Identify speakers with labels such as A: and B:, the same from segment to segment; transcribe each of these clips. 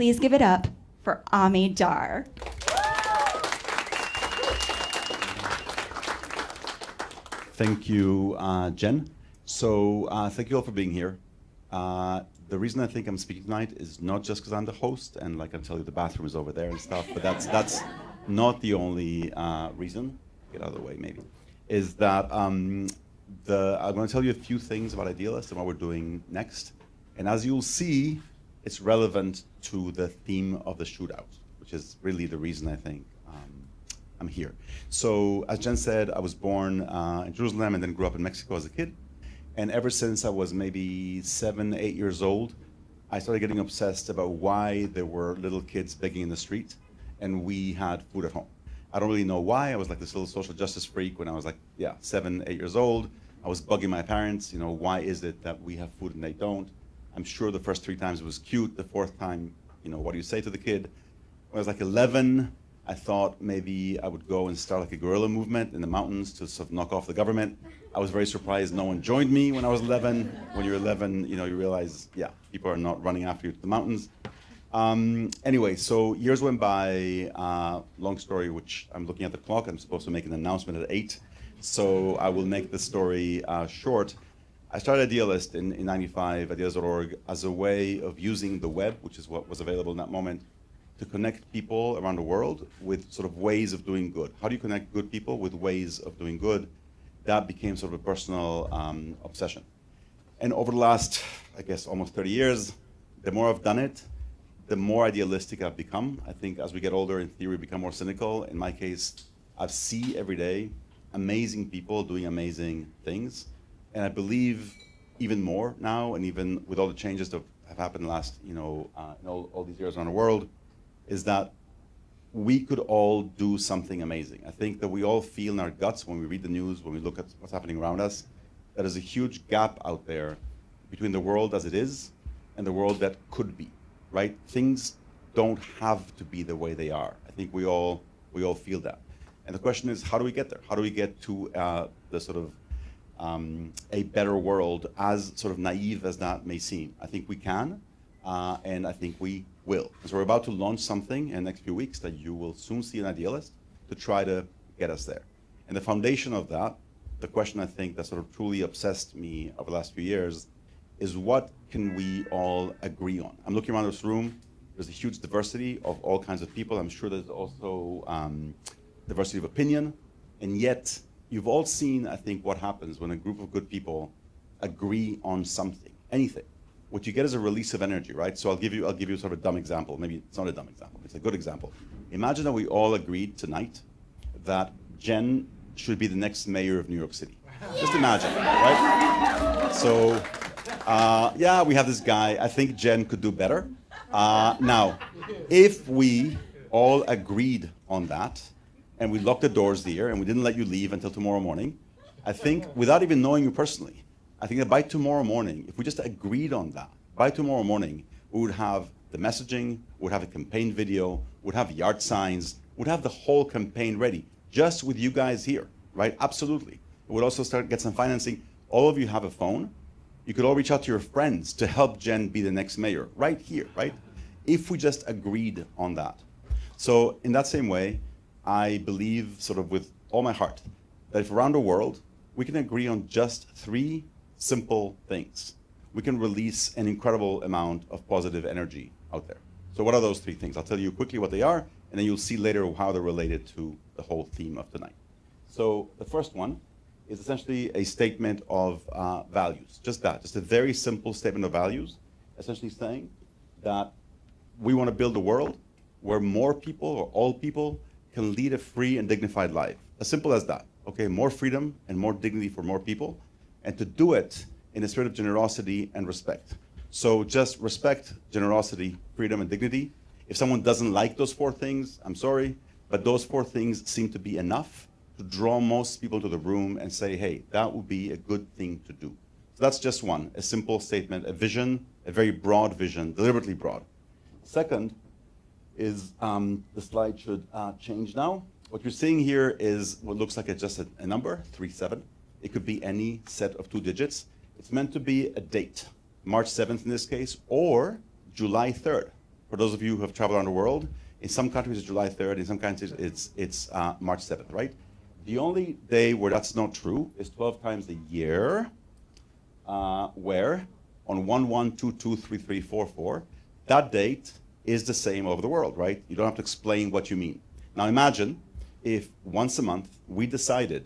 A: Please give it up for Ami Dar.
B: Thank you, Jen. So thank you all for being here. The reason I think I'm speaking tonight is not just because I'm the host and like I can tell you the bathroom is over there and stuff, but that's not the only reason. Get out of the way, maybe. Is that I'm going to tell you a few things about Idealist and what we're doing next. And as you'll see, it's relevant to the theme of the shootout, which is really the reason I think I'm here. So as Jen said, I was born in Jerusalem and then grew up in Mexico as a kid. And ever since I was maybe 7, 8 years old, I started getting obsessed about why there were little kids begging in the street and we had food at home. I don't really know why. I was like this little social justice freak when I was like, 7, 8 years old. I was bugging my parents, why is it that we have food and they don't? I'm sure the first 3 times it was cute. The 4th time, what do you say to the kid? When I was like 11, I thought maybe I would go and start like a guerrilla movement in the mountains to sort of knock off the government. I was very surprised no one joined me when I was 11. When you're 11, you realize, people are not running after you to the mountains. Anyway, so years went by, long story, which I'm looking at the clock. I'm supposed to make an announcement at 8. So I will make the story short. I started Idealist in 95, idealist.org, as a way of using the web, which is what was available in that moment, to connect people around the world with sort of ways of doing good. How do you connect good people with ways of doing good? That became sort of a personal obsession. And over the last, I guess, almost 30 years, the more I've done it, the more idealistic I've become. I think as we get older, in theory, we become more cynical. In my case, I see every day amazing people doing amazing things. And I believe even more now, and even with all the changes that have happened in the last, in all these years around the world, is that we could all do something amazing. I think that we all feel in our guts when we read the news, when we look at what's happening around us, that there's a huge gap out there between the world as it is and the world that could be, right? Things don't have to be the way they are. I think we all feel that. And the question is, how do we get there? How do we get to the sort of a better world, as sort of naive as that may seem? I think we can, and I think we will. So we're about to launch something in the next few weeks that you will soon see in Idealist to try to get us there. And the foundation of that, the question I think that sort of truly obsessed me over the last few years, is what can we all agree on? I'm looking around this room, there's a huge diversity of all kinds of people. I'm sure there's also diversity of opinion, and yet you've all seen, I think, what happens when a group of good people agree on something, anything. What you get is a release of energy, right? So I'll give you sort of a dumb example. Maybe it's not a dumb example, it's a good example. Imagine that we all agreed tonight that Jen should be the next mayor of New York City. Just imagine, right? So, we have this guy. I think Jen could do better. Now, if we all agreed on that, and we locked the doors here, and we didn't let you leave until tomorrow morning, I think, without even knowing you personally, I think that by tomorrow morning, if we just agreed on that, by tomorrow morning, we would have the messaging, we would have a campaign video, we would have yard signs, we would have the whole campaign ready, just with you guys here, right? Absolutely. We would also start get some financing. All of you have a phone. You could all reach out to your friends to help Jen be the next mayor, right here, right? If we just agreed on that. So in that same way, I believe sort of with all my heart that if around the world, we can agree on just 3 simple things, we can release an incredible amount of positive energy out there. So what are those 3 things? I'll tell you quickly what they are, and then you'll see later how they're related to the whole theme of tonight. So the first one is essentially a statement of values. Just that, just a very simple statement of values, essentially saying that we want to build a world where more people, or all people, can lead a free and dignified life. As simple as that, okay? More freedom and more dignity for more people, and to do it in a spirit of generosity and respect. So just respect, generosity, freedom, and dignity. If someone doesn't like those 4 things, I'm sorry, but those 4 things seem to be enough to draw most people to the room and say, hey, that would be a good thing to do. So that's just one, a simple statement, a vision, a very broad vision, deliberately broad. Second is, the slide should change now. What you're seeing here is what looks like just a number, 37. It could be any set of 2 digits. It's meant to be a date, March 7th in this case, or July 3rd. for those of you who have traveled around the world, in some countries it's July 3rd, in some countries it's March 7th, right? The only day where that's not true is 12 times a year, where on 1/1/22/33/44, that date is the same over the world, right? You don't have to explain what you mean. Now imagine if once a month we decided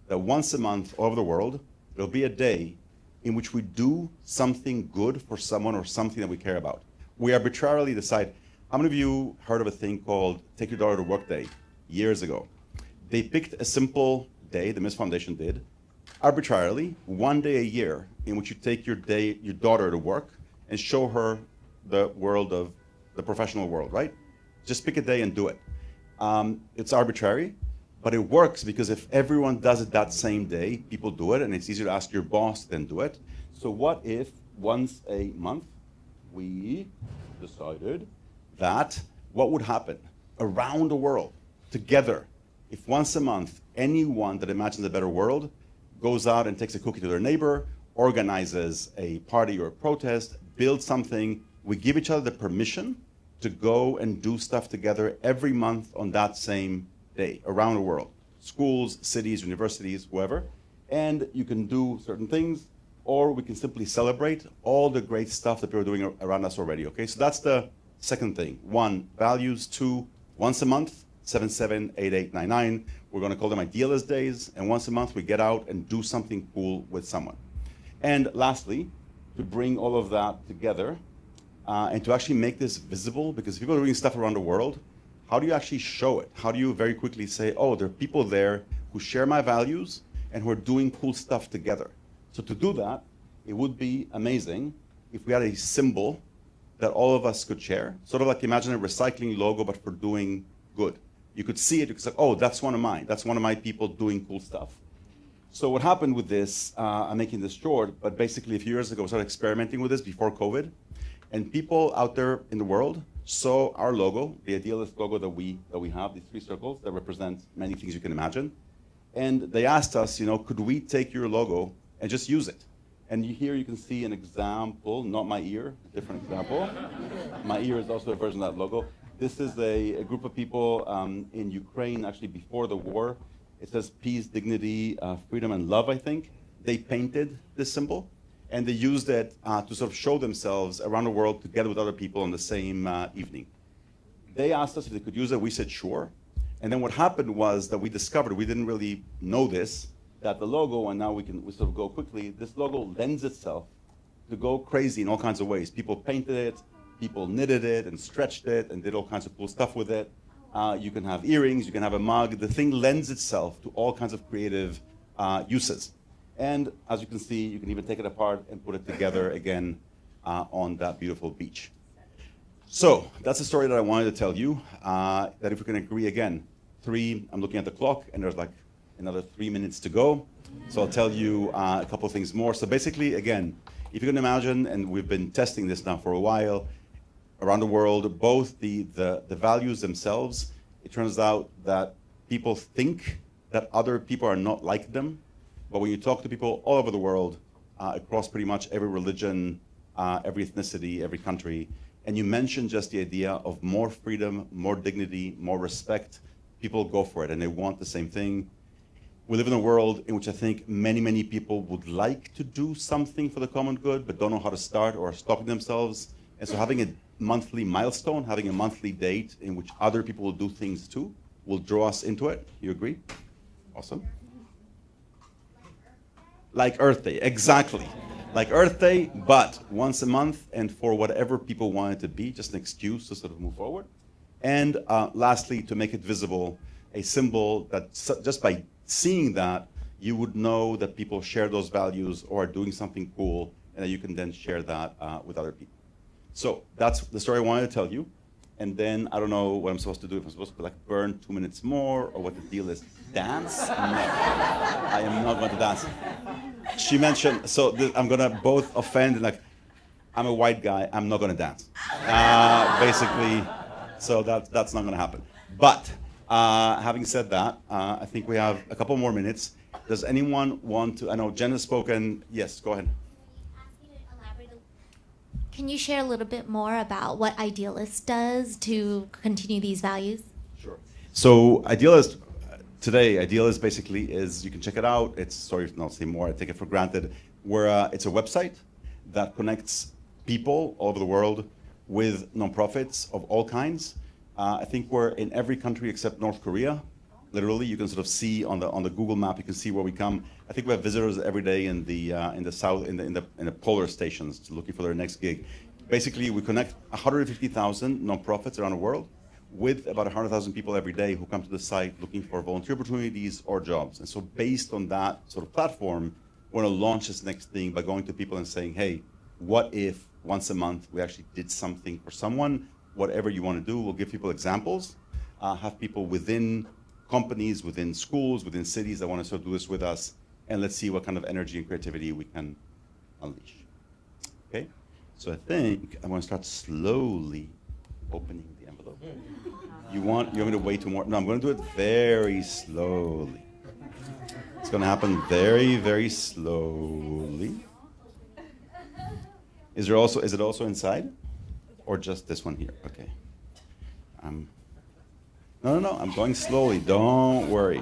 B: that once a month over the world, there'll be a day in which we do something good for someone or something that we care about. We arbitrarily decide. How many of you heard of a thing called Take Your Daughter to Work Day years ago? They picked a simple day, the Miss Foundation did, arbitrarily, one day a year in which you take your daughter to work and show her the world of the professional world, right? Just pick a day and do it. It's arbitrary, but it works because if everyone does it that same day, people do it, and it's easier to ask your boss than do it. So what if once a month we decided that what would happen around the world together if once a month anyone that imagines a better world goes out and takes a cookie to their neighbor, organizes a party or a protest, builds something, we give each other the permission to go and do stuff together every month on that same day around the world. Schools, cities, universities, whoever. And you can do certain things, or we can simply celebrate all the great stuff that people are doing around us already, okay? So that's the second thing. 1, values. 2, once a month, 778899. We're gonna call them Idealist Days, and once a month we get out and do something cool with someone. And lastly, to bring all of that together, and to actually make this visible, because people are doing stuff around the world, how do you actually show it? How do you very quickly say, oh, there are people there who share my values and who are doing cool stuff together? So to do that, it would be amazing if we had a symbol that all of us could share, sort of like imagine a recycling logo, but for doing good. You could see it, you could say, oh, that's one of mine. That's one of my people doing cool stuff. So what happened with this, I'm making this short, but basically a few years ago, I started experimenting with this before COVID. And people out there in the world saw our logo, the Idealist logo that we have, these 3 circles that represent many things you can imagine. And they asked us, could we take your logo and just use it? And here you can see an example, not my ear, a different example. My ear is also a version of that logo. This is a group of people in Ukraine, actually before the war. It says peace, dignity, freedom, and love, I think. They painted this symbol, and they used it to sort of show themselves around the world together with other people on the same evening. They asked us if they could use it. We said sure. And then what happened was that we discovered, we didn't really know this, that the logo, and now we sort of go quickly, this logo lends itself to go crazy in all kinds of ways. People painted it, people knitted it and stretched it and did all kinds of cool stuff with it. You can have earrings, you can have a mug. The thing lends itself to all kinds of creative uses. And as you can see, you can even take it apart and put it together again on that beautiful beach. So that's the story that I wanted to tell you, that if we can agree again, I'm looking at the clock, and there's like another 3 minutes to go. So I'll tell you a couple of things more. So basically, again, if you can imagine, and we've been testing this now for a while, around the world, both the values themselves, it turns out that people think that other people are not like them. But when you talk to people all over the world, across pretty much every religion, every ethnicity, every country, and you mention just the idea of more freedom, more dignity, more respect, people go for it and they want the same thing. We live in a world in which I think many, many people would like to do something for the common good, but don't know how to start or are stopping themselves. And so having a monthly milestone, having a monthly date in which other people will do things too, will draw us into it. You agree? Awesome. Like Earth Day, exactly. Like Earth Day, but once a month, and for whatever people want it to be, just an excuse to sort of move forward. And lastly, to make it visible, a symbol that just by seeing that, you would know that people share those values or are doing something cool, and that you can then share that with other people. So that's the story I wanted to tell you. And then I don't know what I'm supposed to do. If I'm supposed to like burn 2 minutes more, or what the deal is. Dance? No, I am not going to dance. She mentioned, so I'm gonna both offend, like, I'm a white guy, I'm not gonna dance. Basically, so that's not gonna happen. But having said that, I think we have a couple more minutes. Does anyone want to, I know Jen has spoken, yes, go ahead.
C: Can you share a little bit more about what Idealist does to continue these values?
B: Sure. So Idealist, today, Idealist basically is, you can check it out. It's, sorry to not say more, I take it for granted. It's a website that connects people all over the world with nonprofits of all kinds. I think we're in every country except North Korea. Literally, you can sort of see on the Google map, you can see where we come. I think we have visitors every day in the south, in the polar stations, looking for their next gig. Basically, we connect 150,000 nonprofits around the world with about 100,000 people every day who come to the site looking for volunteer opportunities or jobs. And so based on that sort of platform, we want to launch this next thing by going to people and saying, hey, what if once a month we actually did something for someone? Whatever you want to do, we'll give people examples, have people within companies, within schools, within cities that want to sort of do this with us, and let's see what kind of energy and creativity we can unleash. Okay? So I think I'm going to start slowly opening the envelope. You want me to wait till more? No, I'm going to do it very slowly. It's going to happen very, very slowly. Is it also inside? Or just this one here? Okay. No, I'm going slowly. Don't worry.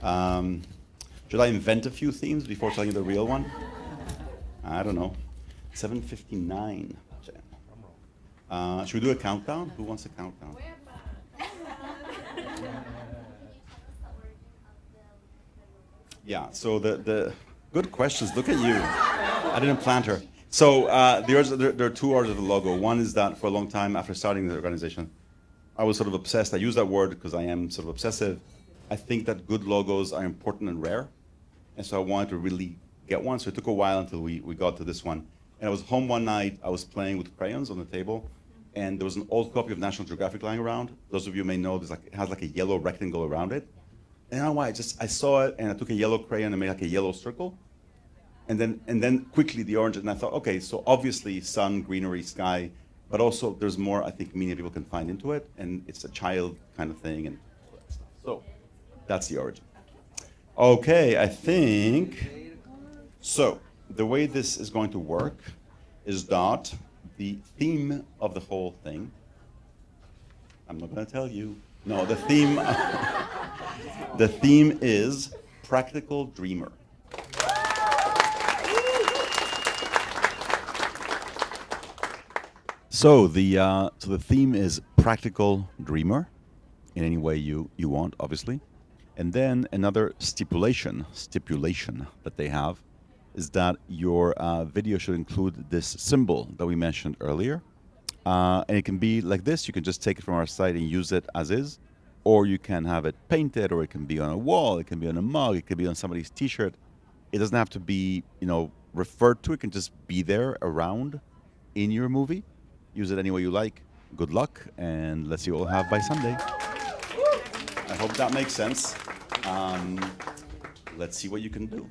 B: Should I invent a few themes before telling you the real one? I don't know. 7:59. Should we do a countdown? Who wants a countdown? Yeah, so the good questions. Look at you. I didn't plant her. So there are two orders of the logo. One is that for a long time after starting the organization, I was sort of obsessed. I use that word because I am sort of obsessive. I think that good logos are important and rare. And so I wanted to really get one. So it took a while until we got to this one. And I was home one night, I was playing with crayons on the table, and there was an old copy of National Geographic lying around. Those of you may know it has like a yellow rectangle around it. And I don't know why, I saw it and I took a yellow crayon and made like a yellow circle. And then quickly the orange, and I thought, okay, so obviously sun, greenery, sky, but also there's more, I think, meaning people can find into it, and it's a child kind of thing, and all that stuff. So that's the origin. Okay, I think, so the way this is going to work is that the theme of the whole thing, I'm not going to tell you, no, the theme is Practical Dreamer. So the theme is Practical Dreamer, in any way you want, obviously. And then another stipulation that they have is that your video should include this symbol that we mentioned earlier. And it can be like this. You can just take it from our site and use it as is. Or you can have it painted, or it can be on a wall, it can be on a mug, it can be on somebody's t-shirt. It doesn't have to be, referred to. It can just be there around in your movie. Use it any way you like. Good luck, and let's see what we'll have by Sunday. I hope that makes sense. Let's see what you can do.